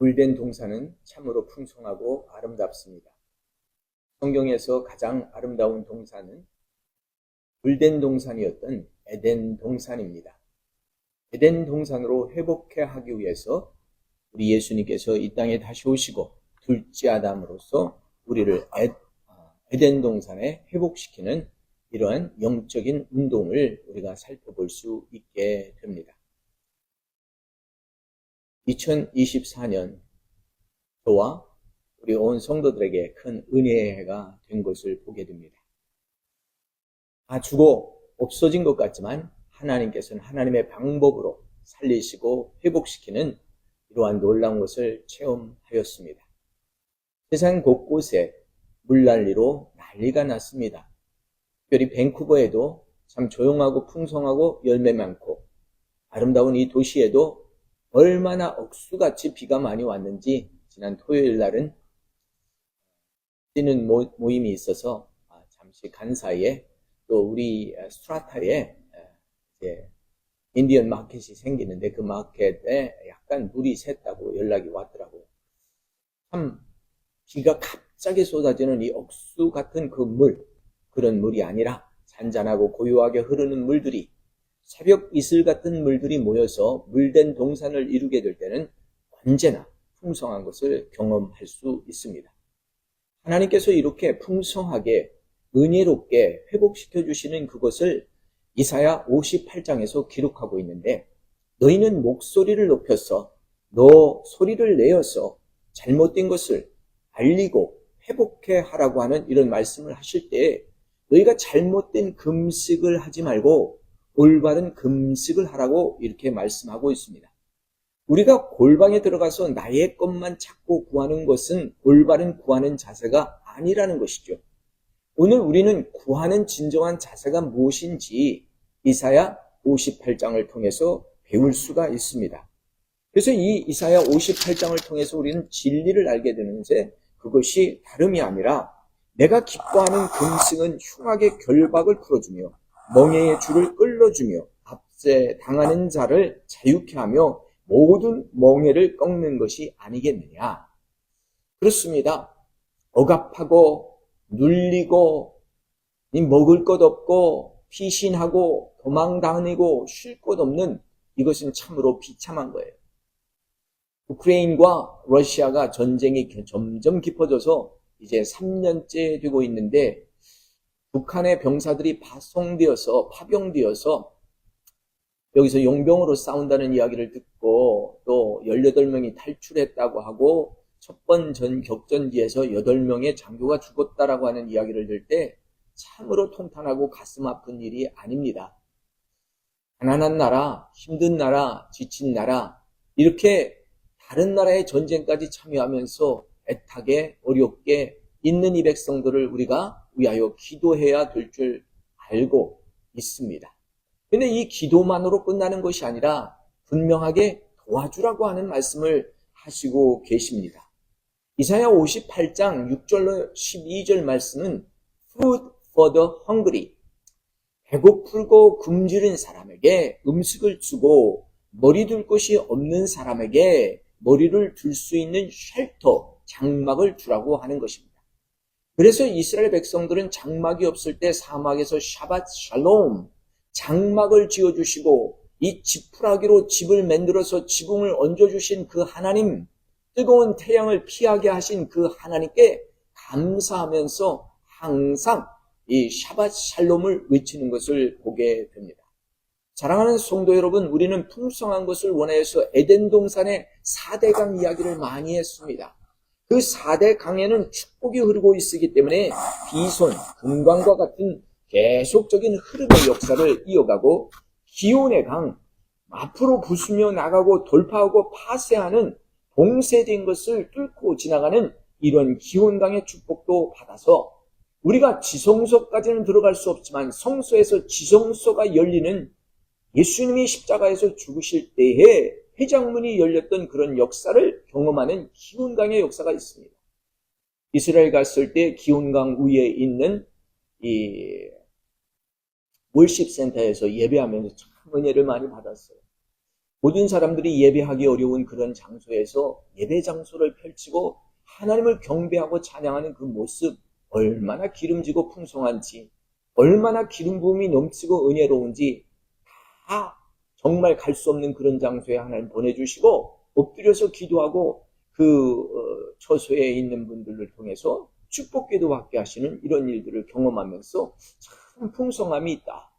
물된 동산은 참으로 풍성하고 아름답습니다. 성경에서 가장 아름다운 동산은 물된 동산이었던 에덴 동산입니다. 에덴 동산으로 회복해 하기 위해서 우리 예수님께서 이 땅에 다시 오시고 둘째 아담으로서 우리를 에덴 동산에 회복시키는 이러한 영적인 운동을 우리가 살펴볼 수 있게 됩니다. 2024년 저와 우리 온 성도들에게 큰 은혜의 해가 된 것을 보게 됩니다. 다 죽어 없어진 것 같지만 하나님께서는 하나님의 방법으로 살리시고 회복시키는 이러한 놀라운 것을 체험하였습니다. 세상 곳곳에 물난리로 난리가 났습니다. 특별히 밴쿠버에도 참 조용하고 풍성하고 열매 많고 아름다운 이 도시에도 얼마나 억수같이 비가 많이 왔는지 지난 토요일 날은 뛰는 모임이 있어서 잠시 간 사이에 또 우리 스트라타에 이제 인디언 마켓이 생기는데 그 마켓에 약간 물이 샜다고 연락이 왔더라고요. 참 비가 갑자기 쏟아지는 이 억수 같은 그 물, 그런 물이 아니라 잔잔하고 고요하게 흐르는 물들이 새벽 이슬 같은 물들이 모여서 물된 동산을 이루게 될 때는 언제나 풍성한 것을 경험할 수 있습니다. 하나님께서 이렇게 풍성하게 은혜롭게 회복시켜 주시는 그것을 이사야 58장에서 기록하고 있는데, 너희는 목소리를 높여서 너 소리를 내어서 잘못된 것을 알리고 회복해 하라고 하는 이런 말씀을 하실 때, 너희가 잘못된 금식을 하지 말고 올바른 금식을 하라고 이렇게 말씀하고 있습니다. 우리가 골방에 들어가서 나의 것만 찾고 구하는 것은 올바른 구하는 자세가 아니라는 것이죠. 오늘 우리는 구하는 진정한 자세가 무엇인지 이사야 58장을 통해서 배울 수가 있습니다. 그래서 이 이사야 58장을 통해서 우리는 진리를 알게 되는데, 그것이 다름이 아니라 내가 기뻐하는 금식은 흉악의 결박을 풀어주며 멍에의 줄을 끌어주며 압제 당하는 자를 자유케 하며 모든 멍에를 꺾는 것이 아니겠느냐. 그렇습니다. 억압하고 눌리고 먹을 것 없고 피신하고 도망다니고 쉴 것 없는 이것은 참으로 비참한 거예요. 우크라이나와 러시아가 전쟁이 점점 깊어져서 이제 3년째 되고 있는데, 북한의 병사들이 파병되어서 여기서 용병으로 싸운다는 이야기를 듣고 또 18명이 탈출했다고 하고 첫 번 전 격전지에서 8명의 장교가 죽었다라고 하는 이야기를 들을 때 참으로 통탄하고 가슴 아픈 일이 아닙니다. 가난한 나라, 힘든 나라, 지친 나라, 이렇게 다른 나라의 전쟁까지 참여하면서 애타게 어렵게 있는 이 백성들을 우리가 위하여 기도해야 될 줄 알고 있습니다. 근데 이 기도만으로 끝나는 것이 아니라 분명하게 도와주라고 하는 말씀을 하시고 계십니다. 이사야 58장 6절로 12절 말씀은 Food for the hungry, 배고프고 굶주린 사람에게 음식을 주고 머리 둘 곳이 없는 사람에게 머리를 둘 수 있는 쉘터, 장막을 주라고 하는 것입니다. 그래서 이스라엘 백성들은 장막이 없을 때 사막에서 샤밧 샬롬, 장막을 지어주시고 이 지푸라기로 집을 만들어서 지붕을 얹어주신 그 하나님, 뜨거운 태양을 피하게 하신 그 하나님께 감사하면서 항상 이 샤밧 샬롬을 외치는 것을 보게 됩니다. 사랑하는 성도 여러분, 우리는 풍성한 것을 원하여서 에덴 동산의 4대강 이야기를 많이 했습니다. 그 4대 강에는 축복이 흐르고 있기 때문에 비손, 금강과 같은 계속적인 흐름의 역사를 이어가고, 기온의 강, 앞으로 부수며 나가고 돌파하고 파쇄하는 봉쇄된 것을 뚫고 지나가는 이런 기온강의 축복도 받아서 우리가 지성소까지는 들어갈 수 없지만 성소에서 지성소가 열리는, 예수님이 십자가에서 죽으실 때에 회장문이 열렸던 그런 역사를 경험하는 기온강의 역사가 있습니다. 이스라엘 갔을 때 기온강 위에 있는 이 월십 센터에서 예배하면서 참 은혜를 많이 받았어요. 모든 사람들이 예배하기 어려운 그런 장소에서 예배 장소를 펼치고 하나님을 경배하고 찬양하는 그 모습, 얼마나 기름지고 풍성한지, 얼마나 기름 부음이 넘치고 은혜로운지 다 정말 갈 수 없는 그런 장소에 하나님 보내주시고 엎드려서 기도하고 그 처소에 있는 분들을 통해서 축복기도 받게 하시는 이런 일들을 경험하면서 참 풍성함이 있다.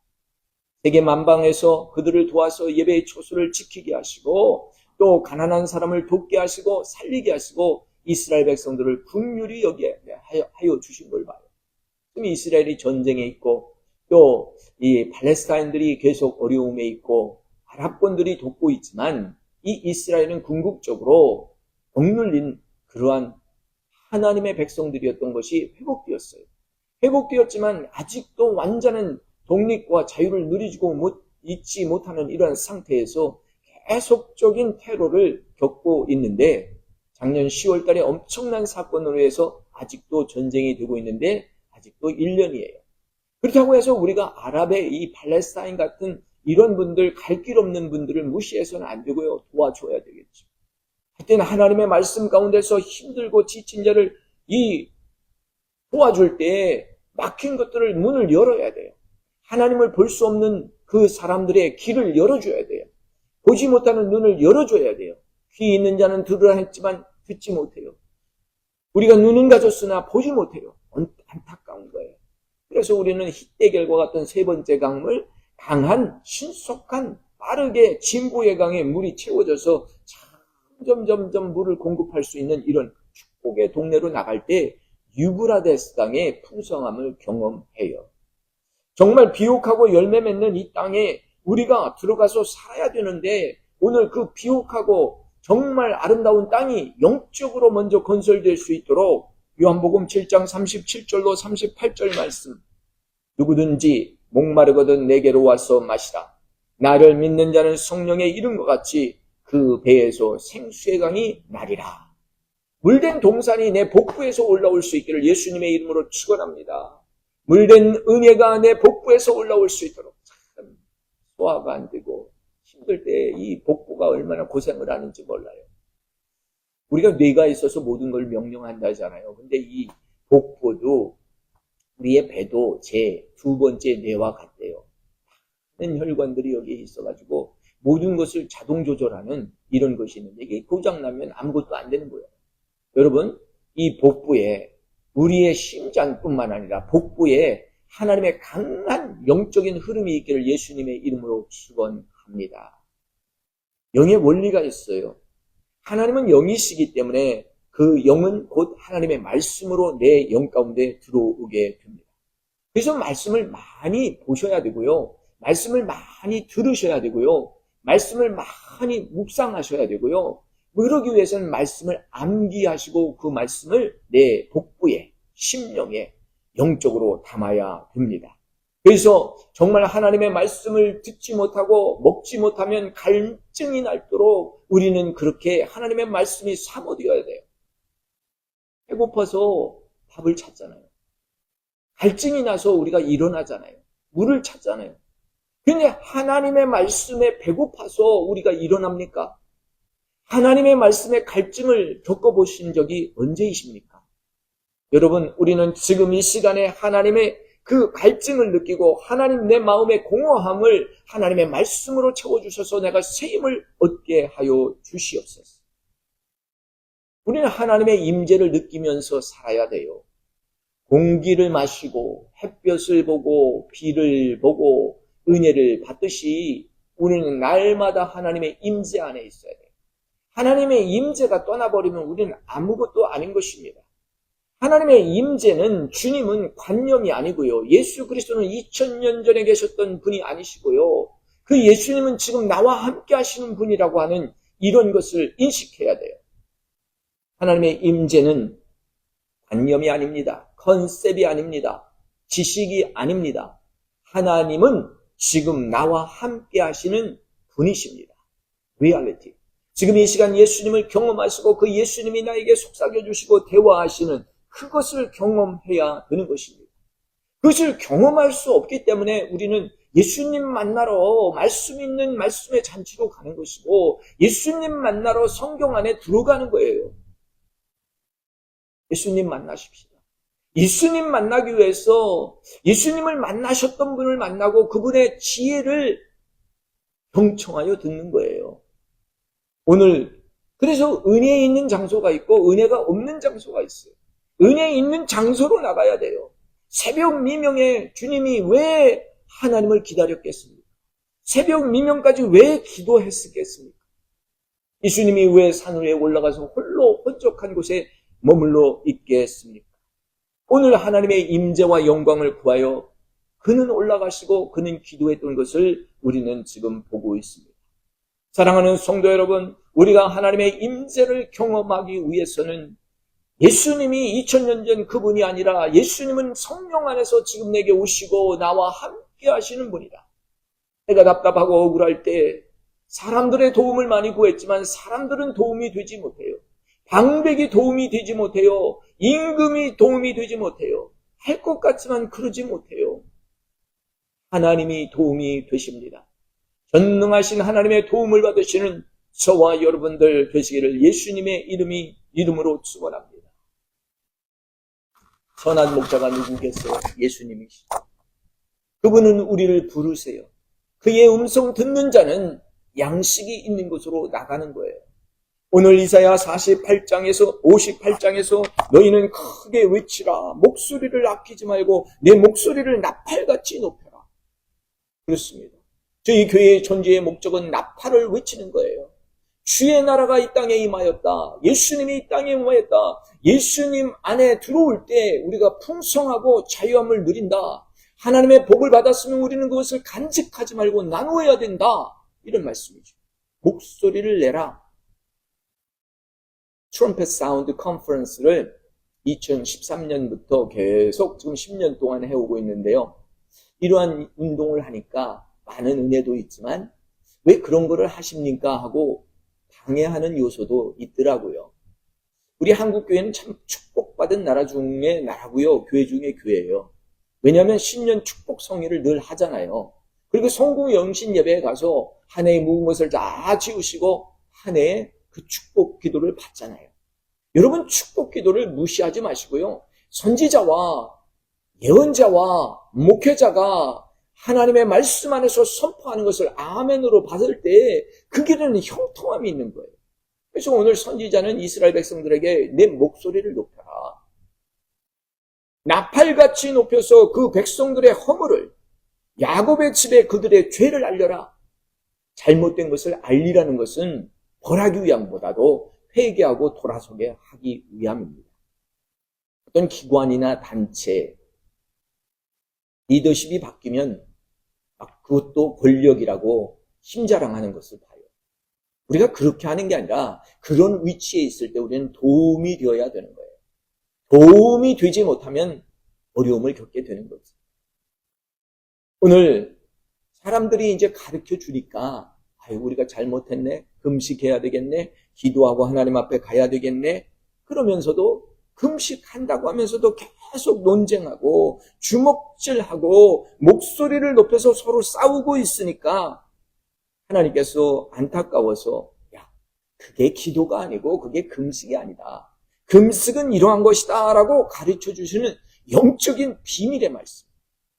세계 만방에서 그들을 도와서 예배의 처소를 지키게 하시고 또 가난한 사람을 돕게 하시고 살리게 하시고 이스라엘 백성들을 긍휼히 여기에 하여 주신 걸 봐요. 지금 이스라엘이 전쟁에 있고 또 이 팔레스타인들이 계속 어려움에 있고 아랍권들이 돕고 있지만 이 이스라엘은 궁극적으로 억눌린 그러한 하나님의 백성들이었던 것이 회복되었어요. 회복되었지만 아직도 완전한 독립과 자유를 누리지고 있지 못하는 이러한 상태에서 계속적인 테러를 겪고 있는데 작년 10월 달에 엄청난 사건으로 해서 아직도 전쟁이 되고 있는데 아직도 1년이에요. 그렇다고 해서 우리가 아랍의 이 팔레스타인 같은 이런 분들, 갈 길 없는 분들을 무시해서는 안 되고요. 도와줘야 되겠죠. 하여튼 하나님의 말씀 가운데서 힘들고 지친 자를 도와줄 때 막힌 것들을 문을 열어야 돼요. 하나님을 볼 수 없는 그 사람들의 길을 열어줘야 돼요. 보지 못하는 눈을 열어줘야 돼요. 귀 있는 자는 들으라 했지만 듣지 못해요. 우리가 눈은 가졌으나 보지 못해요. 안타까운 거예요. 그래서 우리는 힛대결과 같은 세 번째 강물, 강한, 신속한, 빠르게 진보의 강에 물이 채워져서 점점 물을 공급할 수 있는 이런 축복의 동네로 나갈 때 유브라데스 강의 풍성함을 경험해요. 정말 비옥하고 열매 맺는 이 땅에 우리가 들어가서 살아야 되는데 오늘 그 비옥하고 정말 아름다운 땅이 영적으로 먼저 건설될 수 있도록 요한복음 7장 37절로 38절 말씀, 누구든지 목마르거든 내게로 와서 마시라. 나를 믿는 자는 성령의 이름과 같이 그 배에서 생수의 강이 나리라. 물된 동산이 내 복부에서 올라올 수 있기를 예수님의 이름으로 축원합니다. 물된 은혜가 내 복부에서 올라올 수 있도록. 참 소화가 안 되고 힘들 때 이 복부가 얼마나 고생을 하는지 몰라요. 우리가 뇌가 있어서 모든 걸 명령한다잖아요. 근데 이 복부도 우리의 배도 제 두 번째 뇌와 같대요. 많은 혈관들이 여기에 있어가지고 모든 것을 자동 조절하는 이런 것이 있는데 이게 고장나면 아무것도 안 되는 거예요. 여러분, 이 복부에 우리의 심장뿐만 아니라 복부에 하나님의 강한 영적인 흐름이 있기를 예수님의 이름으로 축원합니다. 영의 원리가 있어요. 하나님은 영이시기 때문에 그 영은 곧 하나님의 말씀으로 내 영 가운데 들어오게 됩니다. 그래서 말씀을 많이 보셔야 되고요. 말씀을 많이 들으셔야 되고요. 말씀을 많이 묵상하셔야 되고요. 그러기 위해서는 말씀을 암기하시고 그 말씀을 내 복부에, 심령에 영적으로 담아야 됩니다. 그래서 정말 하나님의 말씀을 듣지 못하고 먹지 못하면 갈증이 날도록 우리는 그렇게 하나님의 말씀이 사모되어야 돼요. 배고파서 밥을 찾잖아요. 갈증이 나서 우리가 일어나잖아요. 물을 찾잖아요. 근데 하나님의 말씀에 배고파서 우리가 일어납니까? 하나님의 말씀에 갈증을 겪어보신 적이 언제이십니까? 여러분, 우리는 지금 이 시간에 하나님의 그 갈증을 느끼고 하나님 내 마음의 공허함을 하나님의 말씀으로 채워주셔서 내가 새 힘을 얻게 하여 주시옵소서. 우리는 하나님의 임재를 느끼면서 살아야 돼요. 공기를 마시고 햇볕을 보고 비를 보고 은혜를 받듯이 우리는 날마다 하나님의 임재 안에 있어야 돼요. 하나님의 임재가 떠나버리면 우리는 아무것도 아닌 것입니다. 하나님의 임재는 주님은 관념이 아니고요. 예수 그리스도는 2000년 전에 계셨던 분이 아니시고요. 그 예수님은 지금 나와 함께 하시는 분이라고 하는 이런 것을 인식해야 돼요. 하나님의 임재는 관념이 아닙니다. 컨셉이 아닙니다. 지식이 아닙니다. 하나님은 지금 나와 함께 하시는 분이십니다. 리얼리티. 지금 이 시간 예수님을 경험하시고 그 예수님이 나에게 속삭여 주시고 대화하시는 그것을 경험해야 되는 것입니다. 그것을 경험할 수 없기 때문에 우리는 예수님 만나러 말씀 있는 말씀의 잔치로 가는 것이고 예수님 만나러 성경 안에 들어가는 거예요. 예수님 만나십시다. 예수님 만나기 위해서 예수님을 만나셨던 분을 만나고 그분의 지혜를 경청하여 듣는 거예요. 오늘 그래서 은혜 있는 장소가 있고 은혜가 없는 장소가 있어요. 은혜 있는 장소로 나가야 돼요. 새벽 미명에 주님이 왜 하나님을 기다렸겠습니까? 새벽 미명까지 왜 기도했겠습니까? 예수님이 왜 산 위에 올라가서 홀로 혼적한 곳에 머물러 있겠습니까? 오늘 하나님의 임재와 영광을 구하여 그는 올라가시고 그는 기도했던 것을 우리는 지금 보고 있습니다. 사랑하는 성도 여러분, 우리가 하나님의 임재를 경험하기 위해서는 예수님이 2000년 전 그분이 아니라 예수님은 성령 안에서 지금 내게 오시고 나와 함께 하시는 분이다. 내가 답답하고 억울할 때 사람들의 도움을 많이 구했지만 사람들은 도움이 되지 못해요. 방백이 도움이 되지 못해요. 임금이 도움이 되지 못해요. 할 것 같지만 그러지 못해요. 하나님이 도움이 되십니다. 전능하신 하나님의 도움을 받으시는 저와 여러분들 되시기를 예수님의 이름으로 축원합니다. 선한 목자가 누구겠어요? 예수님이시죠. 그분은 우리를 부르세요. 그의 음성 듣는 자는 양식이 있는 곳으로 나가는 거예요. 오늘 이사야 48장에서 58장에서 너희는 크게 외치라. 목소리를 아끼지 말고 내 목소리를 나팔같이 높여라. 그렇습니다. 저희 교회의 존재의 목적은 나팔을 외치는 거예요. 주의 나라가 이 땅에 임하였다. 예수님이 이 땅에 임하였다. 예수님 안에 들어올 때 우리가 풍성하고 자유함을 누린다. 하나님의 복을 받았으면 우리는 그것을 간직하지 말고 나누어야 된다. 이런 말씀이죠. 목소리를 내라. 트럼펫 사운드 컨퍼런스를 2013년부터 계속 지금 10년 동안 해오고 있는데요. 이러한 운동을 하니까 많은 은혜도 있지만 왜 그런 거를 하십니까? 하고 방해하는 요소도 있더라고요. 우리 한국교회는 참 축복받은 나라 중에 나라고요. 교회 중에 교회예요. 왜냐하면 신년 축복 성회를 늘 하잖아요. 그리고 성공 영신 예배에 가서 한 해의 묵은 것을 다 지우시고 한 해의 그 축복 기도를 받잖아요. 여러분 축복 기도를 무시하지 마시고요. 선지자와 예언자와 목회자가 하나님의 말씀 안에서 선포하는 것을 아멘으로 받을 때 그 길에는 형통함이 있는 거예요. 그래서 오늘 선지자는 이스라엘 백성들에게 내 목소리를 높여라. 나팔같이 높여서 그 백성들의 허물을 야곱의 집에 그들의 죄를 알려라. 잘못된 것을 알리라는 것은 벌하기 위함보다도 회개하고 돌아서게 하기 위함입니다. 어떤 기관이나 단체, 리더십이 바뀌면 그것도 권력이라고 힘자랑하는 것을 봐요. 우리가 그렇게 하는 게 아니라 그런 위치에 있을 때 우리는 도움이 되어야 되는 거예요. 도움이 되지 못하면 어려움을 겪게 되는 거죠. 오늘 사람들이 이제 가르쳐 주니까 우리가 잘못했네, 금식해야 되겠네, 기도하고 하나님 앞에 가야 되겠네, 그러면서도 금식한다고 하면서도 계속 논쟁하고 주먹질하고 목소리를 높여서 서로 싸우고 있으니까 하나님께서 안타까워서 그게 기도가 아니고 그게 금식이 아니다. 금식은 이러한 것이다 라고 가르쳐 주시는 영적인 비밀의 말씀.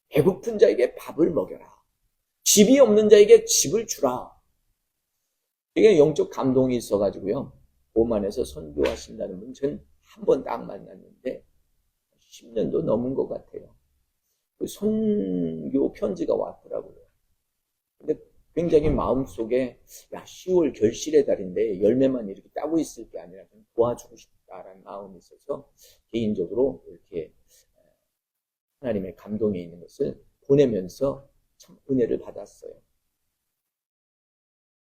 배고픈 자에게 밥을 먹여라. 집이 없는 자에게 집을 주라. 이게 영적 감동이 있어가지고요. 오만에서 선교하신다는 분 전 한 번 딱 만났는데 10년도 넘은 것 같아요. 그 선교 편지가 왔더라고요. 근데 굉장히 마음속에 10월 결실의 달인데 열매만 이렇게 따고 있을 게 아니라 좀 도와주고 싶다라는 마음이 있어서 개인적으로 이렇게 하나님의 감동이 있는 것을 보내면서 참 은혜를 받았어요.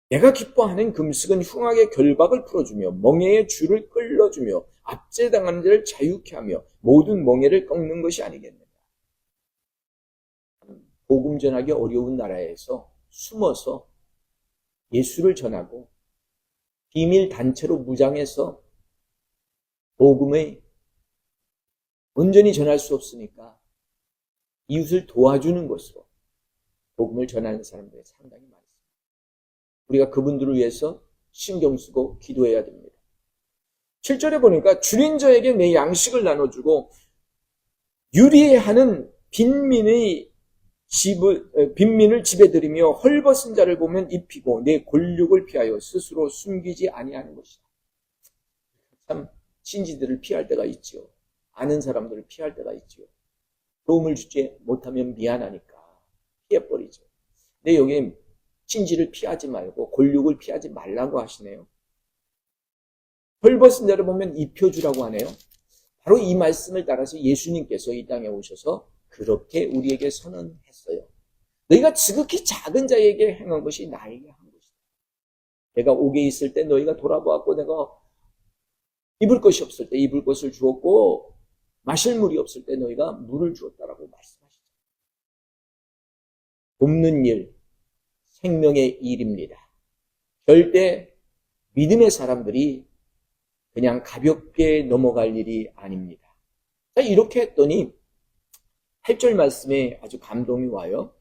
내가 기뻐하는 금식은 흉악의 결박을 풀어주며 멍에의 줄을 끌어주며 압제당하는 자를 자유케 하며 모든 멍에를 꺾는 것이 아니겠느냐. 복음 전하기 어려운 나라에서 숨어서 예수를 전하고 비밀 단체로 무장해서 복음을 온전히 전할 수 없으니까 이웃을 도와주는 것으로 복음을 전하는 사람들이 상당히 많습니다. 우리가 그분들을 위해서 신경 쓰고 기도해야 됩니다. 7절에 보니까 줄인 자에게 내 양식을 나눠주고 유리하는 빈민을 집에 들이며 헐벗은 자를 보면 입히고 내 골육을 피하여 스스로 숨기지 아니하는 것이다. 참 신지들을 피할 때가 있지요. 아는 사람들을 피할 때가 있지요. 도움을 주지 못하면 미안하니까 피해버리죠. 근데 여기 신지를 피하지 말고 골육을 피하지 말라고 하시네요. 헐벗은 자를 보면 입혀주라고 하네요. 바로 이 말씀을 따라서 예수님께서 이 땅에 오셔서 그렇게 우리에게 선언했어요. 너희가 지극히 작은 자에게 행한 것이 나에게 한 것이다. 내가 옥에 있을 때 너희가 돌아보았고 내가 입을 것이 없을 때 입을 것을 주었고 마실 물이 없을 때 너희가 물을 주었다라고 말씀하시죠. 돕는 일, 생명의 일입니다. 절대 믿음의 사람들이 그냥 가볍게 넘어갈 일이 아닙니다. 자, 이렇게 했더니 8절 말씀에 아주 감동이 와요.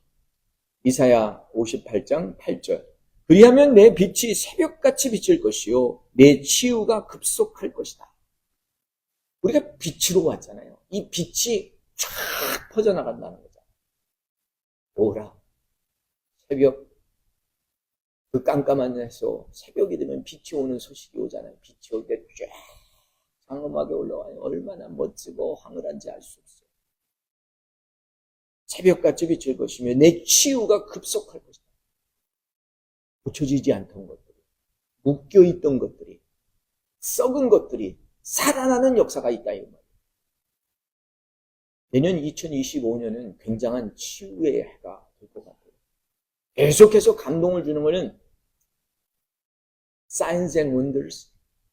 이사야 58장 8절. 그리하면 내 빛이 새벽같이 비칠 것이요 내 치유가 급속할 것이다. 우리가 빛으로 왔잖아요. 이 빛이 쫙 퍼져나간다는 거죠. 오라. 새벽 그 깜깜한 데서 새벽이 되면 빛이 오는 소식이 오잖아요. 빛이 올 때 쫙 장엄하게 올라와요. 얼마나 멋지고 황홀한지 알 수 없어요. 새벽같이 비칠 것이며 내 치유가 급속할 것이다. 고쳐지지 않던 것들이, 묶여있던 것들이, 썩은 것들이 살아나는 역사가 있다. 이 말이에요. 내년 2025년은 굉장한 치유의 해가 될 것 같아요. 계속해서 감동을 주는 것은 Signs and Wonders,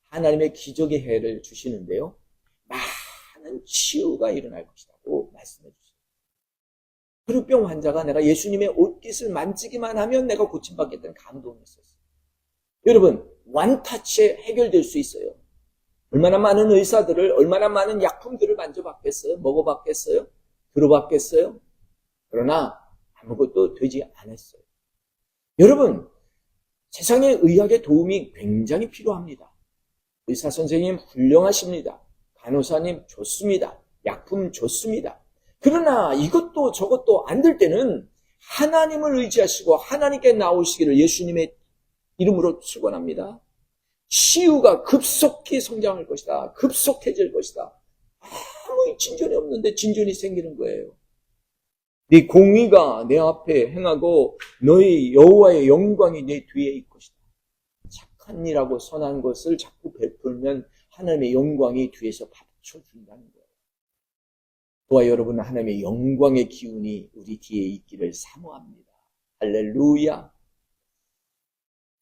하나님의 기적의 해를 주시는데요. 많은 치유가 일어날 것이라고 말씀해 주세요. 혈우병 환자가 내가 예수님의 옷깃을 만지기만 하면 내가 고침받겠다는 감동이 있었어요. 여러분, 원터치에 해결될 수 있어요. 얼마나 많은 의사들을, 얼마나 많은 약품들을 만져봤겠어요? 먹어봤겠어요? 들어봤겠어요? 그러나 아무것도 되지 않았어요. 여러분, 세상의 의학의 도움이 굉장히 필요합니다. 의사 선생님 훌륭하십니다. 간호사님 좋습니다. 약품 좋습니다. 그러나 이것도 저것도 안 될 때는 하나님을 의지하시고 하나님께 나오시기를 예수님의 이름으로 축원합니다. 치유가 급속히 성장할 것이다. 급속해질 것이다. 아무 진전이 없는데 진전이 생기는 거예요. 네 공의가 내 앞에 행하고 너희 여호와의 영광이 내 뒤에 있을 것이다. 착한 일하고 선한 것을 자꾸 베풀면 하나님의 영광이 뒤에서 받쳐준다는 거예요. 저와 여러분은 하나님의 영광의 기운이 우리 뒤에 있기를 사모합니다. 할렐루야.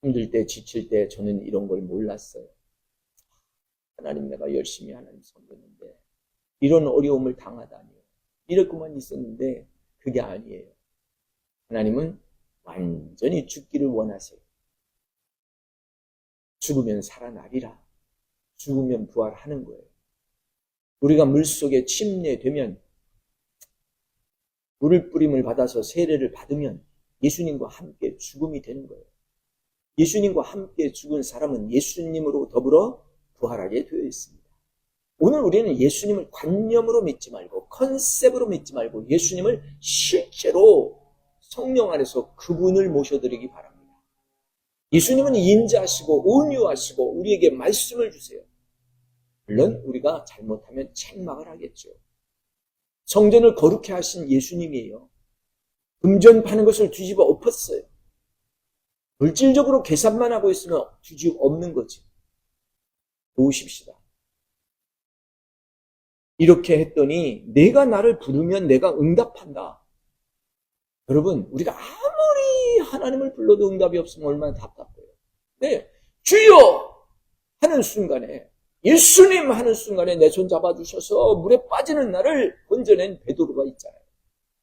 힘들 때 지칠 때 저는 이런 걸 몰랐어요. 하나님 내가 열심히 하나님 섬겼는데 이런 어려움을 당하다니 이렇게만 있었는데 그게 아니에요. 하나님은 완전히 죽기를 원하세요. 죽으면 살아나리라. 죽으면 부활하는 거예요. 우리가 물속에 침례되면 물을 뿌림을 받아서 세례를 받으면 예수님과 함께 죽음이 되는 거예요. 예수님과 함께 죽은 사람은 예수님으로 더불어 부활하게 되어 있습니다. 오늘 우리는 예수님을 관념으로 믿지 말고 컨셉으로 믿지 말고 예수님을 실제로 성령 안에서 그분을 모셔드리기 바랍니다. 예수님은 인자하시고 온유하시고 우리에게 말씀을 주세요. 물론 우리가 잘못하면 책망을 하겠죠. 성전을 거룩해 하신 예수님이에요. 금전 파는 것을 뒤집어 엎었어요. 물질적으로 계산만 하고 있으면 뒤집어 엎는 거지. 도우십시다. 이렇게 했더니 내가 나를 부르면 내가 응답한다. 여러분, 우리가 아무리 하나님을 불러도 응답이 없으면 얼마나 답답해요. 네, 주여! 하는 순간에 예수님 하는 순간에 내 손 잡아주셔서 물에 빠지는 나를 건져낸 베드로가 있잖아요.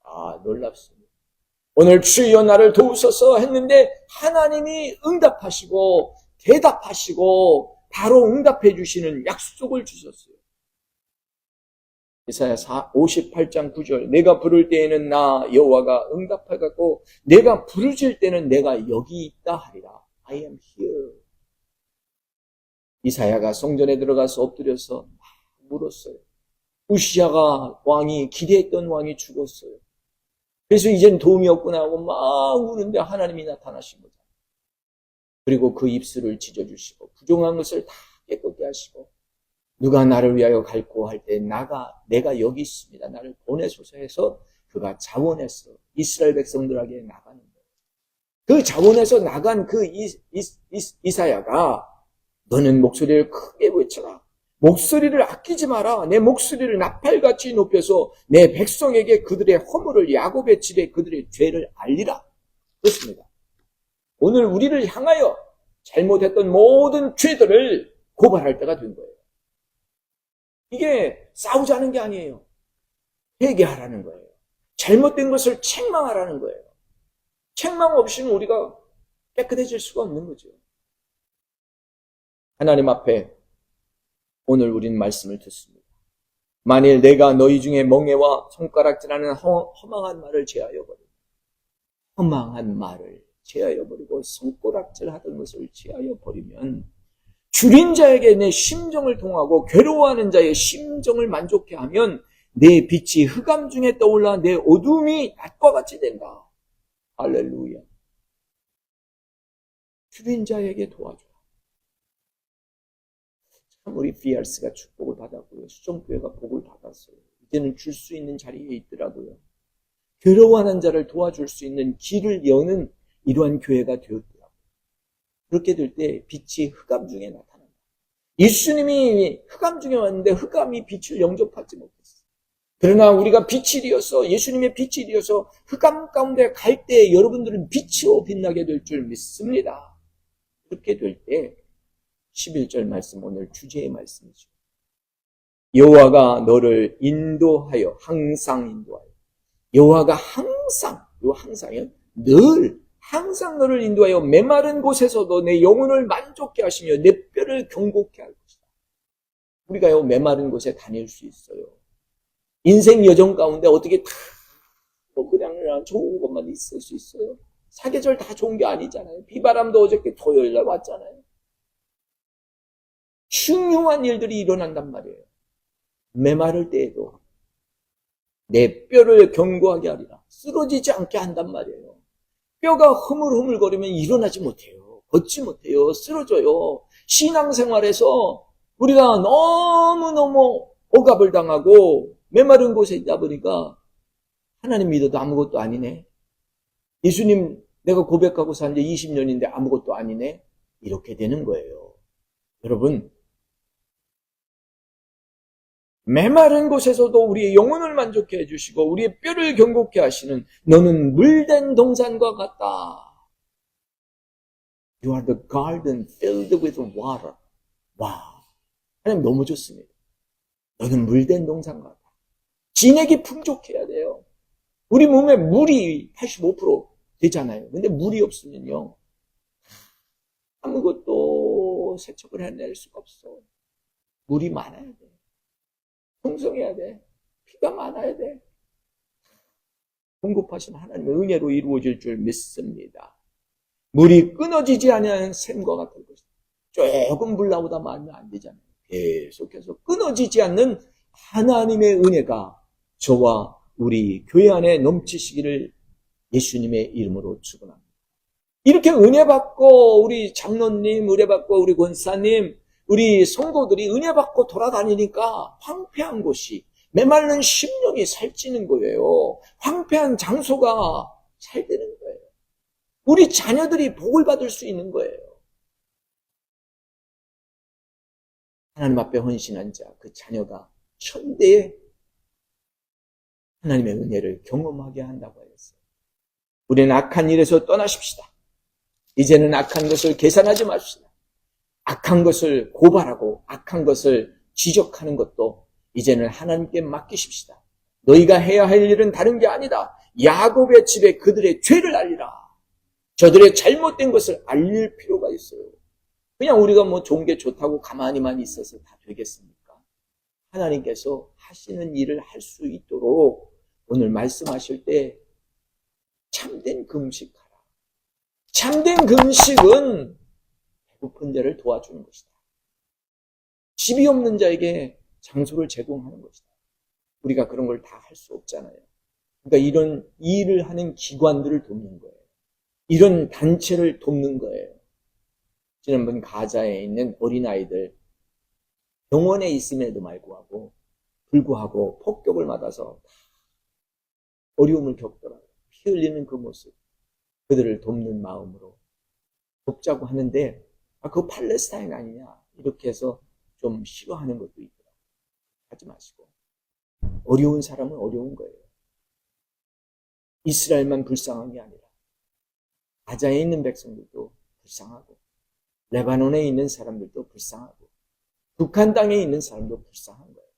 아, 놀랍습니다. 오늘 주여 나를 도우소서 했는데 하나님이 응답하시고 대답하시고 바로 응답해 주시는 약속을 주셨어요. 이사야 58장 9절 내가 부를 때에는 나 여호와가 응답하겠고 내가 부르짖을 때는 내가 여기 있다 하리라. I am here. 이사야가 성전에 들어가서 엎드려서 물었어요. 우시아가 왕이 기대했던 왕이 죽었어요. 그래서 이젠 도움이 없구나 하고 막 우는데 하나님이 나타나신 거죠. 그리고 그 입술을 찢어주시고 부정한 것을 다 깨끗게 하시고 누가 나를 위하여 갈고 할 때 내가 여기 있습니다. 나를 보내소서 해서 그가 자원해서 이스라엘 백성들에게 나가는 거예요. 그 자원해서 나간 그 이사야가 너는 목소리를 크게 외쳐라. 목소리를 아끼지 마라. 내 목소리를 나팔같이 높여서 내 백성에게 그들의 허물을 야곱의 집에 그들의 죄를 알리라. 그렇습니다. 오늘 우리를 향하여 잘못했던 모든 죄들을 고발할 때가 된 거예요. 이게 싸우자는 게 아니에요. 회개하라는 거예요. 잘못된 것을 책망하라는 거예요. 책망 없이는 우리가 깨끗해질 수가 없는 거죠. 하나님 앞에 오늘 우린 말씀을 듣습니다. 만일 내가 너희 중에 멍에와 손가락질하는 허망한 말을 제하여 버리고 허망한 말을 제하여 버리고 손가락질하던 것을 제하여 버리면 줄인 자에게 내 심정을 통하고 괴로워하는 자의 심정을 만족해 하면 내 빛이 흑암 중에 떠올라 내 어둠이 낮과 같이 된다. 할렐루야. 줄인 자에게 도와줘라. 참 우리 BRC가 축복을 받았고요. 수정교회가 복을 받았어요. 이제는 줄 수 있는 자리에 있더라고요. 괴로워하는 자를 도와줄 수 있는 길을 여는 이러한 교회가 되었더라고요. 그렇게 될 때 빛이 흑암 중에 나타난다. 예수님이 흑암 중에 왔는데 흑암이 빛을 영접하지 못했어요. 그러나 우리가 빛이 되어서 예수님의 빛이 되어서 흑암 가운데 갈 때 여러분들은 빛으로 빛나게 될 줄 믿습니다. 그렇게 될 때 11절 말씀 오늘 주제의 말씀이죠. 여호와가 너를 인도하여 항상 인도하여 여호와가 항상이요 늘 항상 너를 인도하여 메마른 곳에서도 내 영혼을 만족케 하시며 내 뼈를 경고케 할 것이다. 우리가요 메마른 곳에 다닐 수 있어요. 인생 여정 가운데 어떻게 다 그냥 좋은 것만 있을 수 있어요? 사계절 다 좋은 게 아니잖아요. 비바람도 어저께 토요일날 왔잖아요. 흉흉한 일들이 일어난단 말이에요. 메마를 때에도 내 뼈를 견고하게 하리라. 쓰러지지 않게 한단 말이에요. 뼈가 흐물흐물거리면 일어나지 못해요. 걷지 못해요. 쓰러져요. 신앙생활에서 우리가 너무너무 억압을 당하고 메마른 곳에 있다 보니까 하나님 믿어도 아무것도 아니네. 예수님 내가 고백하고 산 지 20년인데 아무것도 아니네. 이렇게 되는 거예요. 여러분 메마른 곳에서도 우리의 영혼을 만족해 해주시고 우리의 뼈를 견고케 하시는 너는 물된 동산과 같다. You are the garden filled with water. 와, 하나님 너무 좋습니다. 너는 물된 동산 같다. 진액이 풍족해야 돼요. 우리 몸에 물이 85% 되잖아요. 근데 물이 없으면요 아무것도 세척을 해낼 수가 없어. 물이 많아야 돼. 풍성해야 돼. 피가 많아야 돼. 공급하신 하나님의 은혜로 이루어질 줄 믿습니다. 물이 끊어지지 않는 샘과 같은 것이다. 조금 물 나오다 말면 안 되잖아요. 계속해서 끊어지지 않는 하나님의 은혜가 저와 우리 교회 안에 넘치시기를 예수님의 이름으로 축원합니다. 이렇게 은혜 받고 우리 장로님, 은혜 받고 우리 권사님, 우리 성도들이 은혜 받고 돌아다니니까 황폐한 곳이 메마른 심령이 살찌는 거예요. 황폐한 장소가 잘 되는 거예요. 우리 자녀들이 복을 받을 수 있는 거예요. 하나님 앞에 헌신한 자, 그 자녀가 천대에 하나님의 은혜를 경험하게 한다고 하였어요. 우리는 악한 일에서 떠나십시다. 이제는 악한 것을 계산하지 맙시다. 악한 것을 고발하고 악한 것을 지적하는 것도 이제는 하나님께 맡기십시다. 너희가 해야 할 일은 다른 게 아니다. 야곱의 집에 그들의 죄를 알리라. 저들의 잘못된 것을 알릴 필요가 있어요. 그냥 우리가 뭐 좋은 게 좋다고 가만히만 있어서 다 되겠습니까? 하나님께서 하시는 일을 할 수 있도록 오늘 말씀하실 때 참된 금식하라. 참된 금식은 배고픈 자를 도와주는 것이다. 집이 없는 자에게 장소를 제공하는 것이다. 우리가 그런 걸 다 할 수 없잖아요. 그러니까 이런 일을 하는 기관들을 돕는 거예요. 이런 단체를 돕는 거예요. 지난번 가자에 있는 어린아이들 병원에 있음에도 불구하고 폭격을 맞아서 어려움을 겪더라고요. 피 흘리는 그 모습, 그들을 돕는 마음으로 돕자고 하는데 그거 팔레스타인 아니냐 이렇게 해서 좀 싫어하는 것도 있더라고요. 하지 마시고 어려운 사람은 어려운 거예요. 이스라엘만 불쌍한 게 아니라 가자에 있는 백성들도 불쌍하고 레바논에 있는 사람들도 불쌍하고 북한 땅에 있는 사람도 불쌍한 거예요.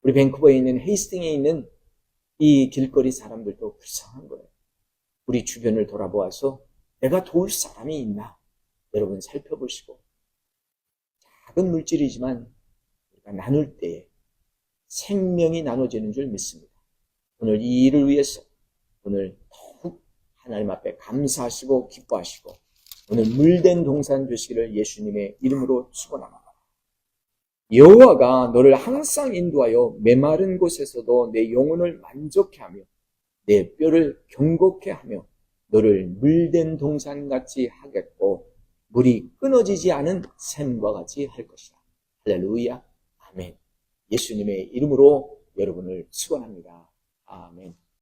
우리 밴쿠버에 있는 헤이스팅에 있는 이 길거리 사람들도 불쌍한 거예요. 우리 주변을 돌아보아서 내가 도울 사람이 있나 여러분 살펴보시고 작은 물질이지만 우리가 나눌 때에 생명이 나눠지는 줄 믿습니다. 오늘 이 일을 위해서 오늘 더욱 하나님 앞에 감사하시고 기뻐하시고 오늘 물된 동산 되시기를 예수님의 이름으로 축원합니다. 여호와가 너를 항상 인도하여 메마른 곳에서도 내 영혼을 만족해 하며 내 뼈를 경고케 하며 너를 물된 동산같이 하겠고 물이 끊어지지 않은 샘과 같이 할 것이다. 할렐루야. 아멘. 예수님의 이름으로 여러분을 축원합니다. 아멘.